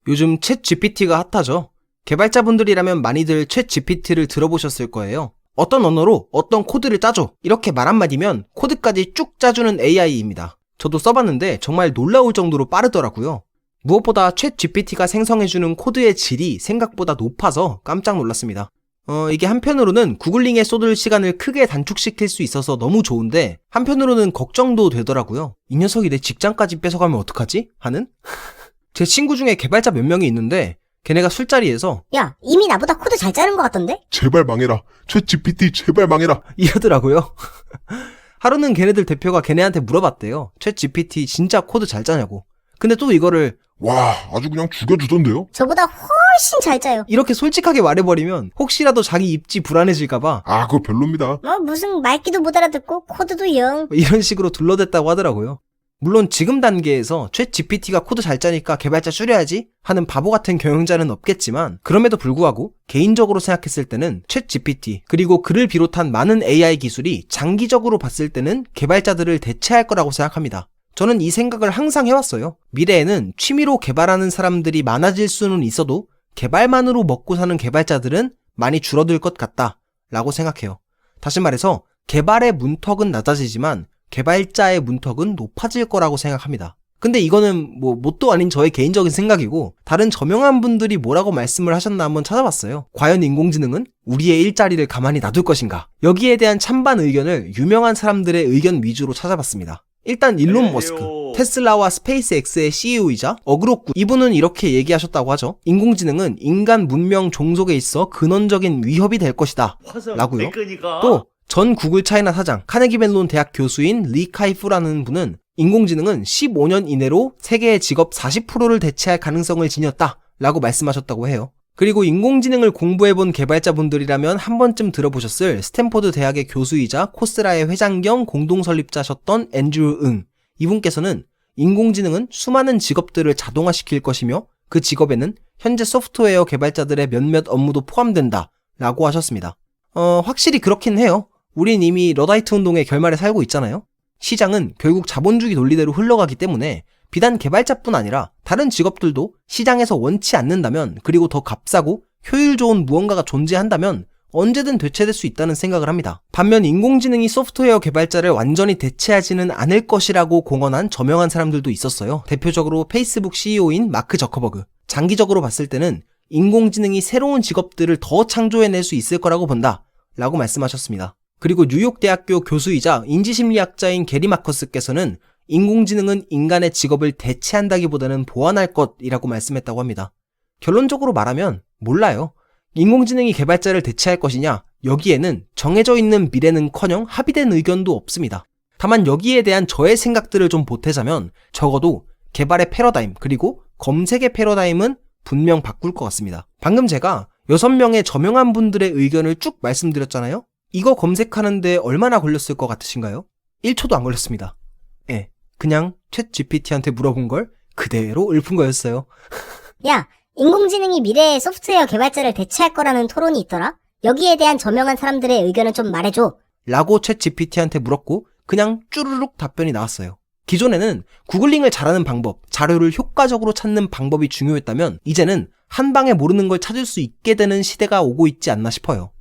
요즘 챗 GPT가 핫하죠. 개발자분들이라면 많이들 챗 GPT를 들어보셨을 거예요. 어떤 언어로 어떤 코드를 짜줘. 이렇게 말 한마디면 코드까지 쭉 짜주는 AI입니다. 저도 써봤는데 정말 놀라울 정도로 빠르더라고요. 무엇보다 챗 GPT가 생성해주는 코드의 질이 생각보다 높아서 깜짝 놀랐습니다. 이게 한편으로는 구글링에 쏟을 시간을 크게 단축시킬 수 있어서 너무 좋은데 한편으로는 걱정도 되더라고요. 이 녀석이 내 직장까지 뺏어가면 어떡하지? 하는? 제 친구 중에 개발자 몇 명이 있는데 걔네가 술자리에서 야, 이미 나보다 코드 잘 짜는 것 같던데? 제발 망해라. 챗 GPT 제발 망해라. 이러더라고요. 하루는 걔네들 대표가 걔네한테 물어봤대요. 챗 GPT 진짜 코드 잘 짜냐고. 근데 또 이거를 와, 아주 그냥 죽여주던데요? 저보다 훨씬 잘 짜요. 이렇게 솔직하게 말해버리면 혹시라도 자기 입지 불안해질까봐 아, 그거 별로입니다. 무슨 말귀도 못 알아듣고 코드도 영. 이런 식으로 둘러댔다고 하더라고요. 물론 지금 단계에서 챗 GPT가 코드 잘 짜니까 개발자 줄여야지 하는 바보 같은 경영자는 없겠지만 그럼에도 불구하고 개인적으로 생각했을 때는 챗 GPT 그리고 그를 비롯한 많은 AI 기술이 장기적으로 봤을 때는 개발자들을 대체할 거라고 생각합니다. 저는 이 생각을 항상 해왔어요. 미래에는 취미로 개발하는 사람들이 많아질 수는 있어도 개발만으로 먹고 사는 개발자들은 많이 줄어들 것 같다 라고 생각해요. 다시 말해서 개발의 문턱은 낮아지지만 개발자의 문턱은 높아질 거라고 생각합니다. 근데 이거는 뭣도 아닌 저의 개인적인 생각이고 다른 저명한 분들이 뭐라고 말씀을 하셨나 한번 찾아봤어요. 과연 인공지능은 우리의 일자리를 가만히 놔둘 것인가? 여기에 대한 찬반 의견을 유명한 사람들의 의견 위주로 찾아봤습니다. 일단 일론 머스크, 테슬라와 스페이스X의 CEO이자 어그로구 이분은 이렇게 얘기하셨다고 하죠. 인공지능은 인간 문명 종속에 있어 근원적인 위협이 될 것이다 라고요. 또 전 구글 차이나 사장, 카네기 멜론 대학 교수인 리 카이푸라는 분은 인공지능은 15년 이내로 세계의 직업 40%를 대체할 가능성을 지녔다 라고 말씀하셨다고 해요. 그리고 인공지능을 공부해본 개발자분들이라면 한 번쯤 들어보셨을 스탠포드 대학의 교수이자 코스라의 회장 겸 공동설립자셨던 앤드류 응. 이분께서는 인공지능은 수많은 직업들을 자동화시킬 것이며 그 직업에는 현재 소프트웨어 개발자들의 몇몇 업무도 포함된다 라고 하셨습니다. 확실히 그렇긴 해요. 우린 이미 러다이트 운동의 결말에 살고 있잖아요. 시장은 결국 자본주의 논리대로 흘러가기 때문에 비단 개발자뿐 아니라 다른 직업들도 시장에서 원치 않는다면 그리고 더 값싸고 효율 좋은 무언가가 존재한다면 언제든 대체될 수 있다는 생각을 합니다. 반면 인공지능이 소프트웨어 개발자를 완전히 대체하지는 않을 것이라고 공언한 저명한 사람들도 있었어요. 대표적으로 페이스북 CEO인 마크 저커버그. 장기적으로 봤을 때는 인공지능이 새로운 직업들을 더 창조해낼 수 있을 거라고 본다 라고 말씀하셨습니다. 그리고 뉴욕대학교 교수이자 인지심리학자인 게리 마커스께서는 인공지능은 인간의 직업을 대체한다기보다는 보완할 것이라고 말씀했다고 합니다. 결론적으로 말하면 몰라요. 인공지능이 개발자를 대체할 것이냐? 여기에는 정해져 있는 미래는커녕 합의된 의견도 없습니다. 다만 여기에 대한 저의 생각들을 좀 보태자면 적어도 개발의 패러다임 그리고 검색의 패러다임은 분명 바꿀 것 같습니다. 방금 제가 6명의 저명한 분들의 의견을 쭉 말씀드렸잖아요. 이거 검색하는데 얼마나 걸렸을 것 같으신가요? 1초도 안 걸렸습니다. 예, 그냥 챗 GPT한테 물어본 걸 그대로 읊은 거였어요. 야, 인공지능이 미래의 소프트웨어 개발자를 대체할 거라는 토론이 있더라? 여기에 대한 저명한 사람들의 의견을 좀 말해줘. 라고 챗 GPT한테 물었고 그냥 쭈르륵 답변이 나왔어요. 기존에는 구글링을 잘하는 방법, 자료를 효과적으로 찾는 방법이 중요했다면 이제는 한 방에 모르는 걸 찾을 수 있게 되는 시대가 오고 있지 않나 싶어요.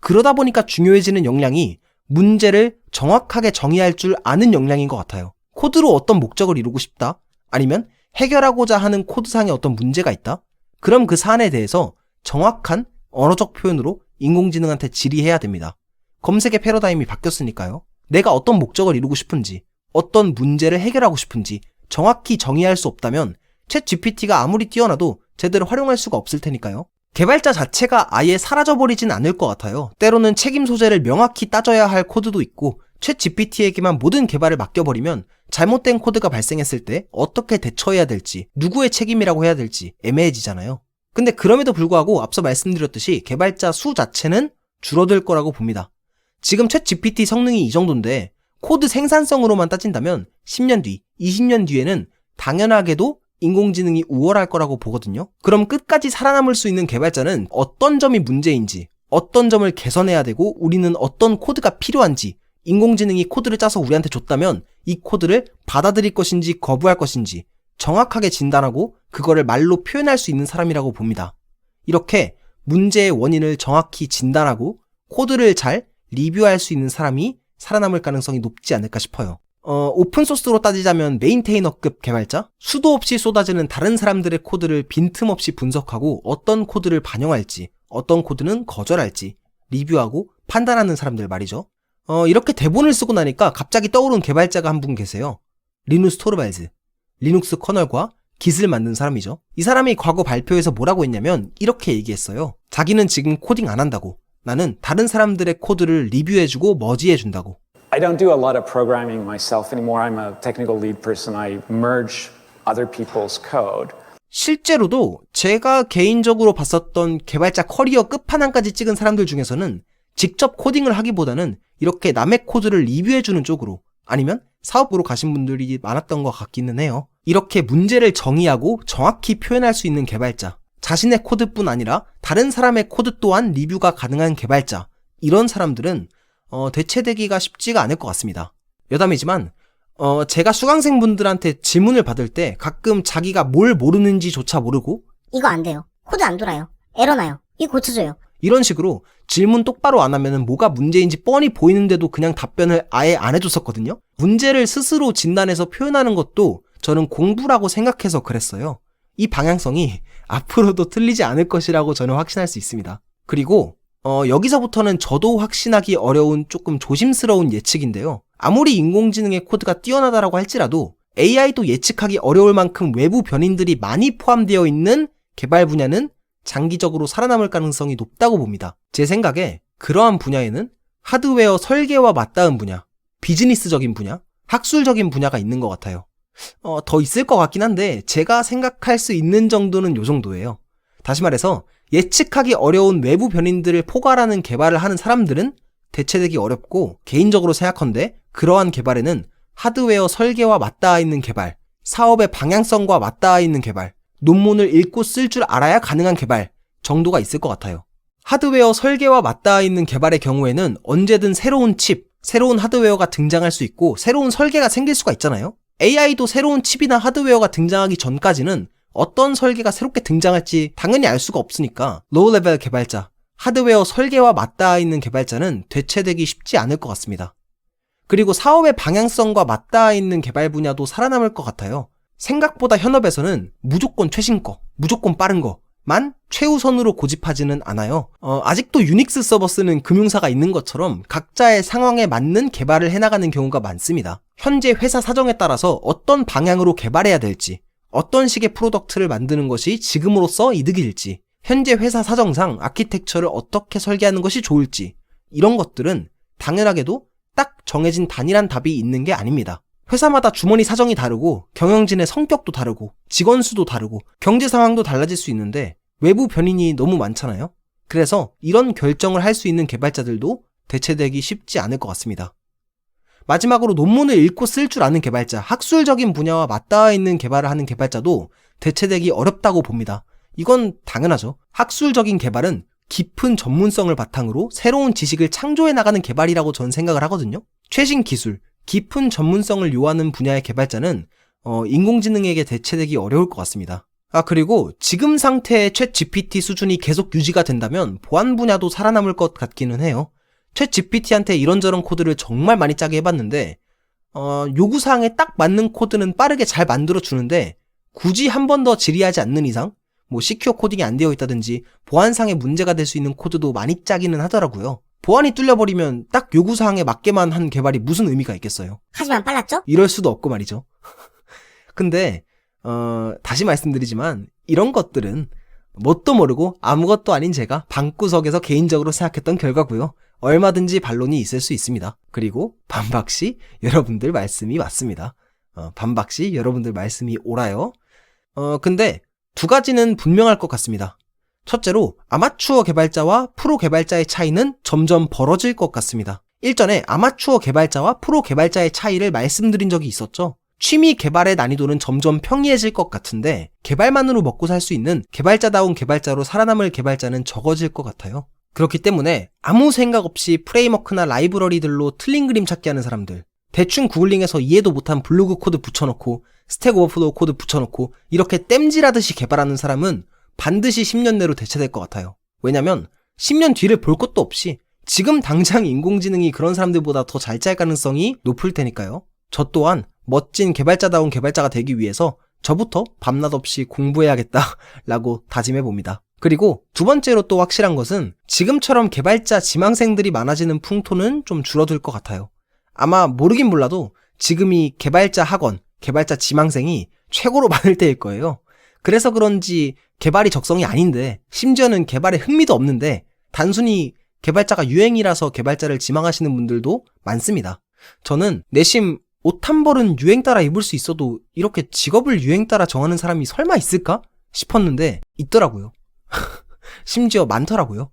그러다 보니까 중요해지는 역량이 문제를 정확하게 정의할 줄 아는 역량인 것 같아요. 코드로 어떤 목적을 이루고 싶다? 아니면 해결하고자 하는 코드상에 어떤 문제가 있다? 그럼 그 사안에 대해서 정확한 언어적 표현으로 인공지능한테 질의해야 됩니다. 검색의 패러다임이 바뀌었으니까요. 내가 어떤 목적을 이루고 싶은지, 어떤 문제를 해결하고 싶은지 정확히 정의할 수 없다면 챗 GPT가 아무리 뛰어나도 제대로 활용할 수가 없을 테니까요. 개발자 자체가 아예 사라져버리진 않을 것 같아요. 때로는 책임 소재를 명확히 따져야 할 코드도 있고 챗 GPT에게만 모든 개발을 맡겨버리면 잘못된 코드가 발생했을 때 어떻게 대처해야 될지, 누구의 책임이라고 해야 될지 애매해지잖아요. 근데 그럼에도 불구하고 앞서 말씀드렸듯이 개발자 수 자체는 줄어들 거라고 봅니다. 지금 챗 GPT 성능이 이 정도인데 코드 생산성으로만 따진다면 10년 뒤, 20년 뒤에는 당연하게도 인공지능이 우월할 거라고 보거든요. 그럼 끝까지 살아남을 수 있는 개발자는 어떤 점이 문제인지, 어떤 점을 개선해야 되고 우리는 어떤 코드가 필요한지 인공지능이 코드를 짜서 우리한테 줬다면 이 코드를 받아들일 것인지 거부할 것인지 정확하게 진단하고 그거를 말로 표현할 수 있는 사람이라고 봅니다. 이렇게 문제의 원인을 정확히 진단하고 코드를 잘 리뷰할 수 있는 사람이 살아남을 가능성이 높지 않을까 싶어요. 오픈소스로 따지자면 메인테이너급 개발자? 수도 없이 쏟아지는 다른 사람들의 코드를 빈틈없이 분석하고 어떤 코드를 반영할지, 어떤 코드는 거절할지 리뷰하고 판단하는 사람들 말이죠. 이렇게 대본을 쓰고 나니까 갑자기 떠오른 개발자가 한 분 계세요. 리누스 토르발즈. 리눅스 커널과 깃을 만든 사람이죠. 이 사람이 과거 발표에서 뭐라고 했냐면 이렇게 얘기했어요. 자기는 지금 코딩 안 한다고. 나는 다른 사람들의 코드를 리뷰해주고 머지해준다고. I don't do a lot of programming myself anymore. I'm a technical lead person. I merge other people's code. 실제로도 제가 개인적으로 봤었던 개발자 커리어 끝판왕까지 찍은 사람들 중에서는 직접 코딩을 하기보다는 이렇게 남의 코드를 리뷰해주는 쪽으로 아니면 사업으로 가신 분들이 많았던 것 같기는 해요. 이렇게 문제를 정의하고 정확히 표현할 수 있는 개발자, 자신의 코드뿐 아니라 다른 사람의 코드 또한 리뷰가 가능한 개발자, 이런 사람들은 대체되기가 쉽지가 않을 것 같습니다. 여담이지만 제가 수강생분들한테 질문을 받을 때 가끔 자기가 뭘 모르는지조차 모르고 이거 안 돼요. 코드 안 돌아요. 에러 나요. 이거 고쳐줘요. 이런 식으로 질문 똑바로 안 하면 뭐가 문제인지 뻔히 보이는데도 그냥 답변을 아예 안 해줬었거든요. 문제를 스스로 진단해서 표현하는 것도 저는 공부라고 생각해서 그랬어요. 이 방향성이 앞으로도 틀리지 않을 것이라고 저는 확신할 수 있습니다. 그리고 여기서부터는 저도 확신하기 어려운 조금 조심스러운 예측인데요. 아무리 인공지능의 코드가 뛰어나다라고 할지라도 AI도 예측하기 어려울 만큼 외부 변인들이 많이 포함되어 있는 개발 분야는 장기적으로 살아남을 가능성이 높다고 봅니다. 제 생각에 그러한 분야에는 하드웨어 설계와 맞닿은 분야, 비즈니스적인 분야, 학술적인 분야가 있는 것 같아요. 더 있을 것 같긴 한데 제가 생각할 수 있는 정도는 요 정도예요. 다시 말해서 예측하기 어려운 외부 변인들을 포괄하는 개발을 하는 사람들은 대체되기 어렵고 개인적으로 생각컨대 그러한 개발에는 하드웨어 설계와 맞닿아 있는 개발, 사업의 방향성과 맞닿아 있는 개발, 논문을 읽고 쓸 줄 알아야 가능한 개발 정도가 있을 것 같아요. 하드웨어 설계와 맞닿아 있는 개발의 경우에는 언제든 새로운 칩, 새로운 하드웨어가 등장할 수 있고 새로운 설계가 생길 수가 있잖아요. AI도 새로운 칩이나 하드웨어가 등장하기 전까지는 어떤 설계가 새롭게 등장할지 당연히 알 수가 없으니까 로우 레벨 개발자, 하드웨어 설계와 맞닿아 있는 개발자는 대체되기 쉽지 않을 것 같습니다. 그리고 사업의 방향성과 맞닿아 있는 개발 분야도 살아남을 것 같아요. 생각보다 현업에서는 무조건 최신 거, 무조건 빠른 거만 최우선으로 고집하지는 않아요. 아직도 유닉스 서버 쓰는 금융사가 있는 것처럼 각자의 상황에 맞는 개발을 해나가는 경우가 많습니다. 현재 회사 사정에 따라서 어떤 방향으로 개발해야 될지, 어떤 식의 프로덕트를 만드는 것이 지금으로서 이득일지, 현재 회사 사정상 아키텍처를 어떻게 설계하는 것이 좋을지, 이런 것들은 당연하게도 딱 정해진 단일한 답이 있는 게 아닙니다. 회사마다 주머니 사정이 다르고 경영진의 성격도 다르고 직원 수도 다르고 경제 상황도 달라질 수 있는데 외부 변인이 너무 많잖아요. 그래서 이런 결정을 할 수 있는 개발자들도 대체되기 쉽지 않을 것 같습니다. 마지막으로 논문을 읽고 쓸 줄 아는 개발자, 학술적인 분야와 맞닿아 있는 개발을 하는 개발자도 대체되기 어렵다고 봅니다. 이건 당연하죠. 학술적인 개발은 깊은 전문성을 바탕으로 새로운 지식을 창조해 나가는 개발이라고 저는 생각을 하거든요. 최신 기술, 깊은 전문성을 요하는 분야의 개발자는 인공지능에게 대체되기 어려울 것 같습니다. 그리고 지금 상태의 챗 GPT 수준이 계속 유지가 된다면 보안 분야도 살아남을 것 같기는 해요. 챗 GPT한테 이런저런 코드를 정말 많이 짜게 해봤는데 요구사항에 딱 맞는 코드는 빠르게 잘 만들어주는데 굳이 한 번 더 질의하지 않는 이상 시큐어 코딩이 안 되어 있다든지 보안상의 문제가 될 수 있는 코드도 많이 짜기는 하더라고요. 보안이 뚫려버리면 딱 요구사항에 맞게만 한 개발이 무슨 의미가 있겠어요. 하지만 빨랐죠? 이럴 수도 없고 말이죠. 근데 다시 말씀드리지만 이런 것들은 뭣도 모르고 아무것도 아닌 제가 방구석에서 개인적으로 생각했던 결과고요. 얼마든지 반론이 있을 수 있습니다. 그리고 반박시 여러분들 말씀이 맞습니다. 반박시 여러분들 말씀이 옳아요. 근데 두 가지는 분명할 것 같습니다. 첫째로 아마추어 개발자와 프로 개발자의 차이는 점점 벌어질 것 같습니다. 일전에 아마추어 개발자와 프로 개발자의 차이를 말씀드린 적이 있었죠. 취미 개발의 난이도는 점점 평이해질 것 같은데 개발만으로 먹고 살 수 있는 개발자다운 개발자로 살아남을 개발자는 적어질 것 같아요. 그렇기 때문에 아무 생각 없이 프레임워크나 라이브러리들로 틀린 그림 찾기 하는 사람들, 대충 구글링해서 이해도 못한 블로그 코드 붙여놓고 스택 오버플로우 코드 붙여놓고 이렇게 땜질하듯이 개발하는 사람은 반드시 10년 내로 대체될 것 같아요. 왜냐면 10년 뒤를 볼 것도 없이 지금 당장 인공지능이 그런 사람들보다 더 잘 짤 가능성이 높을 테니까요. 저 또한 멋진 개발자다운 개발자가 되기 위해서 저부터 밤낮 없이 공부해야겠다라고 다짐해봅니다. 그리고 두 번째로 또 확실한 것은 지금처럼 개발자 지망생들이 많아지는 풍토는 좀 줄어들 것 같아요. 아마 모르긴 몰라도 지금이 개발자 학원, 개발자 지망생이 최고로 많을 때일 거예요. 그래서 그런지 개발이 적성이 아닌데, 심지어는 개발에 흥미도 없는데 단순히 개발자가 유행이라서 개발자를 지망하시는 분들도 많습니다. 저는 내심 옷 한 벌은 유행 따라 입을 수 있어도 이렇게 직업을 유행 따라 정하는 사람이 설마 있을까 싶었는데 있더라고요. 심지어 많더라고요.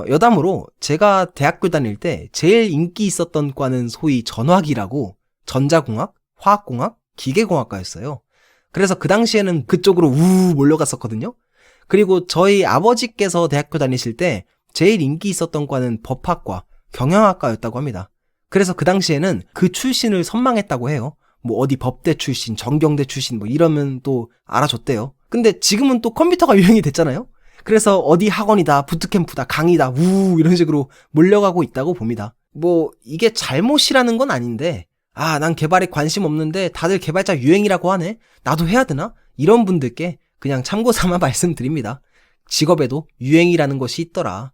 여담으로 제가 대학교 다닐 때 제일 인기 있었던 과는 소위 전화기라고 전자공학, 화학공학, 기계공학과였어요. 그래서 그 당시에는 그쪽으로 몰려갔었거든요. 그리고 저희 아버지께서 대학교 다니실 때 제일 인기 있었던 과는 법학과, 경영학과였다고 합니다. 그래서 그 당시에는 그 출신을 선망했다고 해요. 뭐 어디 법대 출신, 전경대 출신 뭐 이러면 또 알아줬대요. 근데 지금은 또 컴퓨터가 유행이 됐잖아요. 그래서 어디 학원이다, 부트캠프다, 강의다, 이런 식으로 몰려가고 있다고 봅니다. 뭐 이게 잘못이라는 건 아닌데, 난 개발에 관심 없는데 다들 개발자 유행이라고 하네? 나도 해야 되나? 이런 분들께 그냥 참고 삼아 말씀드립니다. 직업에도 유행이라는 것이 있더라.